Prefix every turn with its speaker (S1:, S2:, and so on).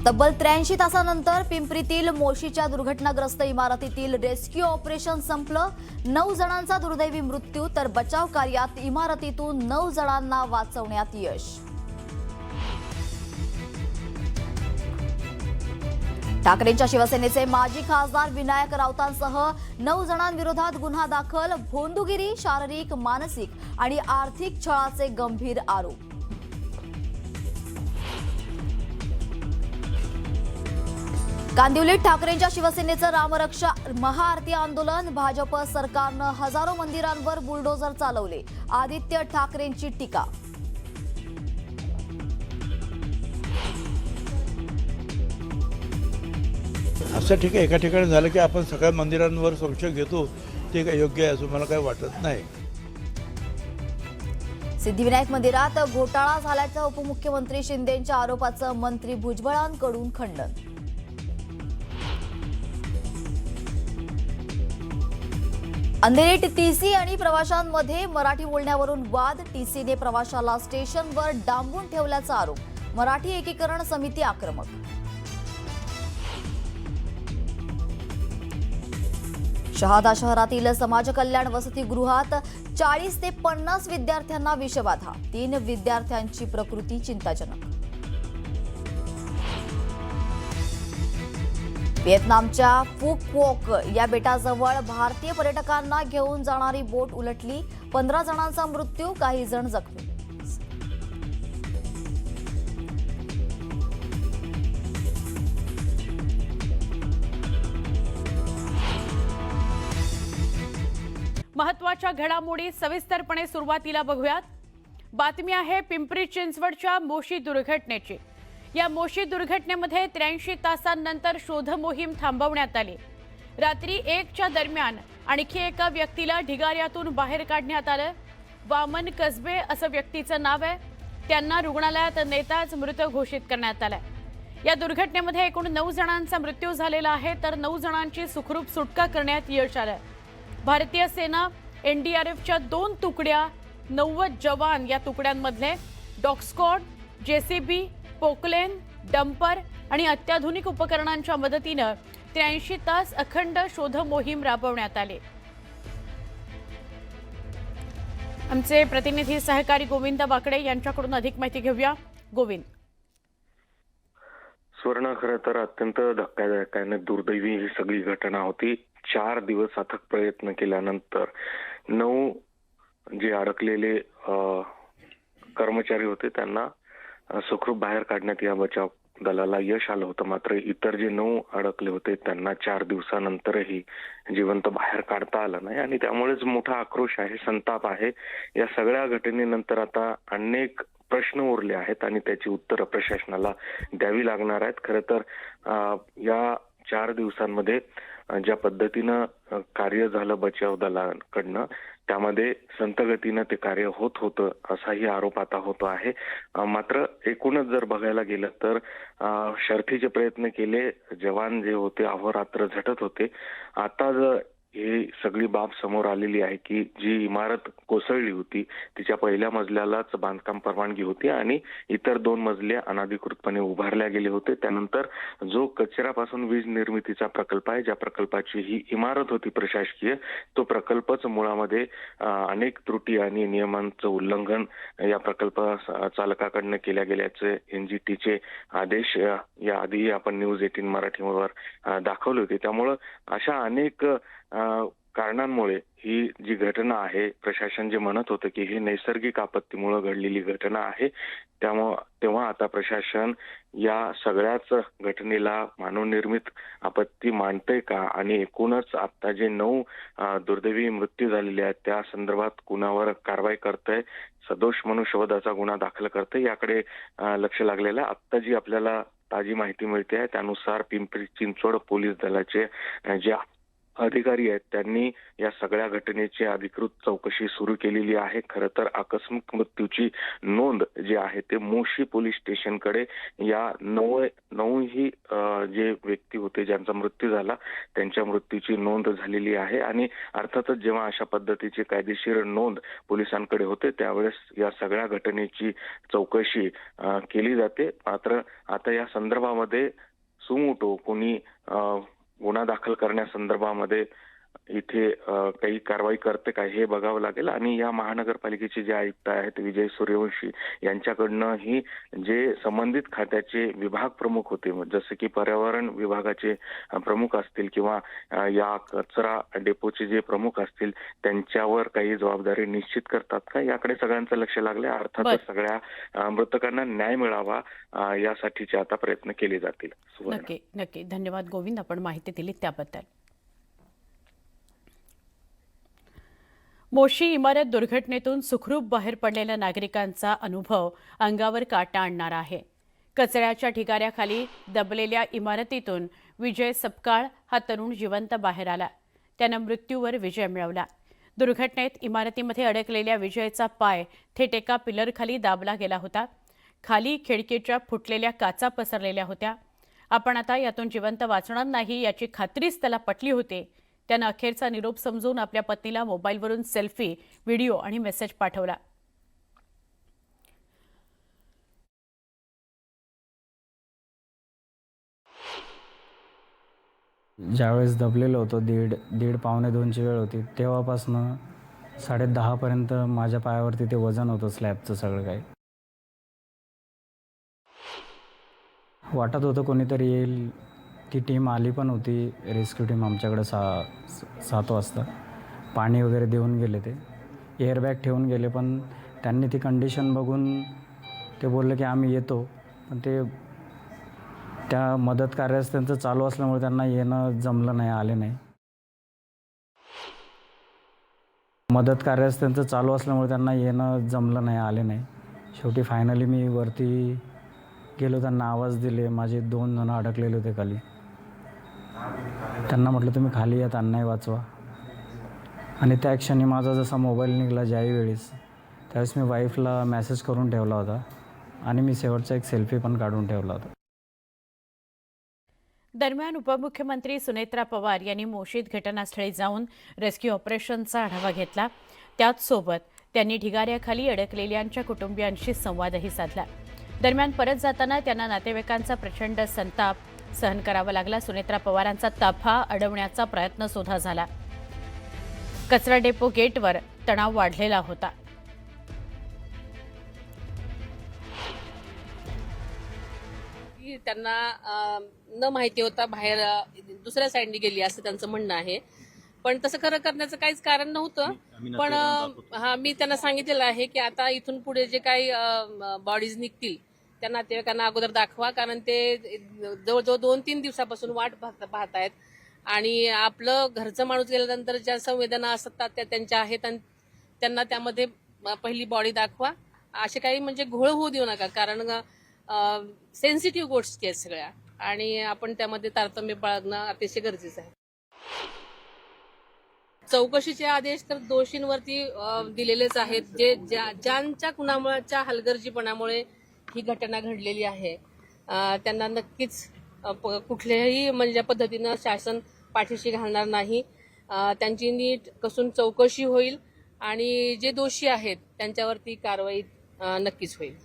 S1: तब्बल 83 तासानंतर पिंपरीतील मोशीच्या दुर्घटनाग्रस्त इमारतीतील रेस्क्यू ऑपरेशन संपलं। 9 जणांचा दुर्दैवी मृत्यू तर बचाव कार्यात इमारतीतून 9 जणांना वाचवण्यात यश। ठाकरेंच्या शिवसेनेचे माजी खासदार विनायक राऊतांसह 9 जणांविरोधात गुन्हा दाखल। भोंदूगिरी, शारीरिक, मानसिक आणि आर्थिक छळाचे गंभीर आरोप। कांदिवलीत ठाकरेंच्या शिवसेनेचं रामरक्षा महाआरती आंदोलन। भाजप सरकारनं हजारो मंदिरांवर बुलडोझर चालवले। आदित्य ठाकरेंची टीका।
S2: असं ठीक आहे, एका ठिकाणी झालं की आपण सगळ्या मंदिरांवर संशय घेतो, ते काय योग्य आहे असं मला काही वाटत नाही।
S1: सिद्धिविनायक मंदिरात घोटाळा झाल्याचं उपमुख्यमंत्री शिंदेंच्या आरोपाचं मंत्री भुजबळांकडून खंडन। अंधेरीत टीसी आणि प्रवाशांमध्ये मराठी बोलण्यावरून वाद। टीसीने प्रवाशाला स्टेशनवर डांबून ठेवल्याचा आरोप। मराठी एकीकरण समिती आक्रमक। शहादा शहरातील समाज कल्याण वसतिगृहात 40 ते 50 विद्यार्थ्यांना विषबाधा। 3 विद्यार्थ्यांची प्रकृती चिंताजनक। व्हिएतनामच्या फुक वॉक या बेटाजवळ भारतीय पर्यटकांना घेऊन जाणारी बोट उलटली। 15 जणांचा मृत्यू, काही जण जखमी।
S3: महत्त्वाच्या घडामोडी सविस्तरपणे सुरुवातीला बघूयात। बातमी आहे पिंपरी चिंचवडच्या मोशी दुर्घटनेची। या मोशी दुर्घटनेमध्ये 83 तासांनंतर शोध मोहीम थांबवण्यात आली। रात्री 1च्या दरम्यान आणखी एका व्यक्तीला ढिगाऱ्यातून बाहेर काढण्यात आलं। वामन कसबे असं व्यक्तीचं नाव आहे। त्यांना रुग्णालयात नेताच मृत घोषित करण्यात आलंय। या दुर्घटनेमध्ये एकूण 9 जणांचा मृत्यू झालेला आहे, तर 9 जणांची सुखरूप सुटका करण्यात यश आलं। भारतीय सेना, एनडीआरएफच्या 2 तुकड्या, 90 जवान या तुकड्यांमधले dog squad, JCB, Poclain, dumper आणि अत्याधुनिक उपकरणांच्या मदतीनं 83 तास अखंड शोध मोहीम राबवण्यात आली। आमचे प्रतिनिधी सहकारी गोविंद वाकडे यांच्याकडून अधिक माहिती घेऊया। गोविंद।
S4: स्वर्ण, खरं तर अत्यंत धक्कादायक आणि दुर्दैवी ही सगळी घटना होती। 4 दिवस अथक प्रयत्न केल्यानंतर 9 जे अडकलेले कर्मचारी होते त्यांना सुखरूप बाहेर काढण्यात या बचाव दलाला यश आलं होतं। मात्र इतर जे 9 अडकले होते त्यांना 4 दिवसानंतरही जिवंत बाहेर काढता आलं नाही आणि त्यामुळेच मोठा आक्रोश आहे, संताप आहे। या सगळ्या घटनेनंतर आता अनेक प्रश्न उरले आहेत आणि त्याची उत्तरं प्रशासनाला द्यावी लागणार आहेत। खरं तर या 4 दिवसांमध्ये ज्या पद्धतीनं कार्य झालं बचाव दलाकडनं, त्यामध्ये संतगतीनं ते कार्य होत होतं असाही आरोप आता होतो आहे। मात्र एकूणच जर बघायला गेलं तर शर्थीचे प्रयत्न केले, जवान जे होते अहोरात्र झटत होते। आता जर ही सगळी बाब समोर आलेली आहे की जी इमारत कोसळली होती तिच्या पहिल्या मजल्यालाच बांधकाम परवानगी होती आणि इतर 2 मजले अनधिकृतपणे उभारल्या गेले होते। त्यानंतर जो कचऱ्यापासून वीज निर्मितीचा प्रकल्प आहे, ज्या प्रकल्पाची ही इमारत होती प्रशासकीय, तो प्रकल्पच मुळामध्ये अनेक त्रुटी आणि नियमांचं उल्लंघन या प्रकल्प चालकाकडनं केल्या गेल्याचे एनजीटीचे आदेश या आधी आपण न्यूज 18 मराठीवर दाखवले होते। त्यामुळं अशा अनेक कारणांमुळे ही जी घटना आहे, प्रशासन जे म्हणत होतं की ही नैसर्गिक आपत्तीमुळे घडलेली घटना आहे, तेव्हा आता प्रशासन या सगळ्याच घटनेला मानवनिर्मित आपत्ती मानतंय का आणि एकूणच आता जे 9 दुर्दैवी मृत्यू झालेले आहेत त्या संदर्भात कुणावर कारवाई करतंय, सदोष मनुष्यवधाचा गुन्हा दाखल करतंय, याकडे लक्ष लागलेलं आहे। आता जी आपल्याला ताजी माहिती मिळते आहे त्यानुसार पिंपरी चिंचवड पोलीस दलाचे जे अधिकारी आहेत त्यांनी या सगळ्या घटनेची अधिकृत चौकशी सुरू केलेली आहे. खरं तर आकस्मिक मृत्यूची नोंद जी आहे ते मोशी पोलीस स्टेशनकडे या नऊही जे व्यक्ती होते ज्यांचा मृत्यू झाला त्यांच्या मृत्यूची नोंद झालेली आहे. आणि अर्थातच जेव्हा अशा पद्धतीची कायदेशीर नोंद पोलिसांकडे होते त्यावेळेस या सगळ्या घटनेची चौकशी केली जाते. मात्र आता या संदर्भामध्ये सुमोटो कोणी गुन्हा दाखल करण्यासंदर्भामध्ये इथे काही कारवाई करते काय हे बघावं लागेल. आणि या महानगरपालिकेचे जे आयुक्त आहेत विजय सूर्यवंशी यांच्याकडनं ही जे संबंधित खात्याचे विभाग प्रमुख होते जसे की पर्यावरण विभागाचे प्रमुख असतील किंवा या कचरा डेपोचे जे प्रमुख असतील त्यांच्यावर काही जबाबदारी निश्चित करतात का याकडे सगळ्यांचं लक्ष लागले. अर्थातच सगळ्या मृतकांना न्याय मिळावा यासाठीचे आता प्रयत्न केले जातील.
S3: नक्की नक्की धन्यवाद गोविंद, आपण माहिती दिली त्याबद्दल. मोशी इमारत दुर्घटनेतून सुखरूप बाहेर पडलेल्या नागरिकांचा अनुभव अंगावर काटा आणणारा आहे. कचऱ्याच्या ढिगाऱ्याखाली दबलेल्या इमारतीतून विजय सपकाळ हा तरुण जिवंत बाहेर आला. त्यानं मृत्यूवर विजय मिळवला. दुर्घटनेत इमारतीमध्ये अडकलेल्या विजयचा पाय थेट एका पिलरखाली दाबला गेला होता. खाली खिडकीच्या फुटलेल्या काचा पसरलेल्या होत्या. आपण आता यातून जिवंत वाचणार नाही याची खात्रीच त्याला पटली होती. त्यानं अखेरचा निरोप समजून आपल्या पत्नीला मोबाईलवरून सेल्फी, व्हिडिओ आणि मेसेज पाठवला.
S5: ज्यावेळेस दबलेलो होतो दीड पावणे 2ची वेळ होती तेव्हापासनं 10:30 पर्यंत माझ्या पायावरती ते वजन होतं स्लॅबचं सगळं काही. वाटत होतं कोणीतरी येईल. ती टीम आली पण होती, रेस्क्यू टीम आमच्याकडे 7 वाजता. पाणी वगैरे देऊन गेले, ते एअरबॅग ठेवून गेले. पण त्यांनी ती कंडिशन बघून ते बोलले की आम्ही येतो. पण ते त्या मदत कार्यास त्यांचं चालू असल्यामुळे त्यांना येणं जमलं नाही, आले नाही. मदत कार्यास त्यांचं चालू असल्यामुळे त्यांना येणं जमलं नाही, आले नाही. शेवटी फायनली मी वरती गेलो, त्यांना आवाज दिले. माझे 2 जण अडकलेले होते खाली. त्यांना म्हटलं तुम्ही खाली या, त्यांनाही वाचवा. आणि त्या क्षणी माझा जसा मोबाईल निघाला ज्यावेळेस त्यावेळेस मी वाईफला मेसेज करून ठेवला होता आणि मी शेवटचा एक सेल्फी पण काढून ठेवला होता.
S3: दरम्यान उपमुख्यमंत्री सुनेत्रा पवार यांनी मोशीत घटनास्थळी जाऊन रेस्क्यू ऑपरेशनचा आढावा घेतला. त्याचसोबत त्यांनी ढिगाऱ्याखाली अडकलेल्यांच्या कुटुंबियांशी संवादही साधला. दरम्यान परत जाताना त्यांना नातेवाईकांचा प्रचंड संताप सहन करावा लागला. सुनेत्रा पवारांचा ताफा अडवण्याचा प्रयत्न सुद्धा झाला. कचरा डेपो गेटवर तणाव वाढलेला होता.
S6: त्यांना न माहिती होता बाहेर दुसऱ्या साईडने गेली असं त्यांचं म्हणणं आहे. पण तसं खरं करण्याचं काहीच कारण नव्हतं. पण मी त्यांना सांगितलेलं आहे की आता इथून पुढे जे काही बॉडीज निघतील त्या नातेवाईकांना अगोदर दाखवा, कारण ते जवळजवळ 2-3 दिवसापासून वाट पाहतायत. आणि आपलं घरचं माणूस गेल्यानंतर ज्या संवेदना असतात त्या त्यांच्या आहेत आणि त्यांना त्यामध्ये पहिली बॉडी दाखवा. असे काही म्हणजे घोळ होऊ देऊ नका, कारण सेन्सिटिव्ह गोष्टी आहेत सगळ्या आणि आपण त्यामध्ये तारतम्य बाळगणं अतिशय गरजेचं आहे. चौकशीचे आदेश तर दोषींवरती दिलेलेच आहेत. जे ज्यांच्या कुणामुळेच्या हलगर्जीपणामुळे ही घटना घडलेली आहे त्यांना नक्कीच कुठल्याही म्हणजे पद्धतीनं शासन पाठीशी घालणार नाही. त्यांची नीट कसून चौकशी होईल आणि जे दोषी आहेत त्यांच्यावरती कारवाई नक्कीच होईल.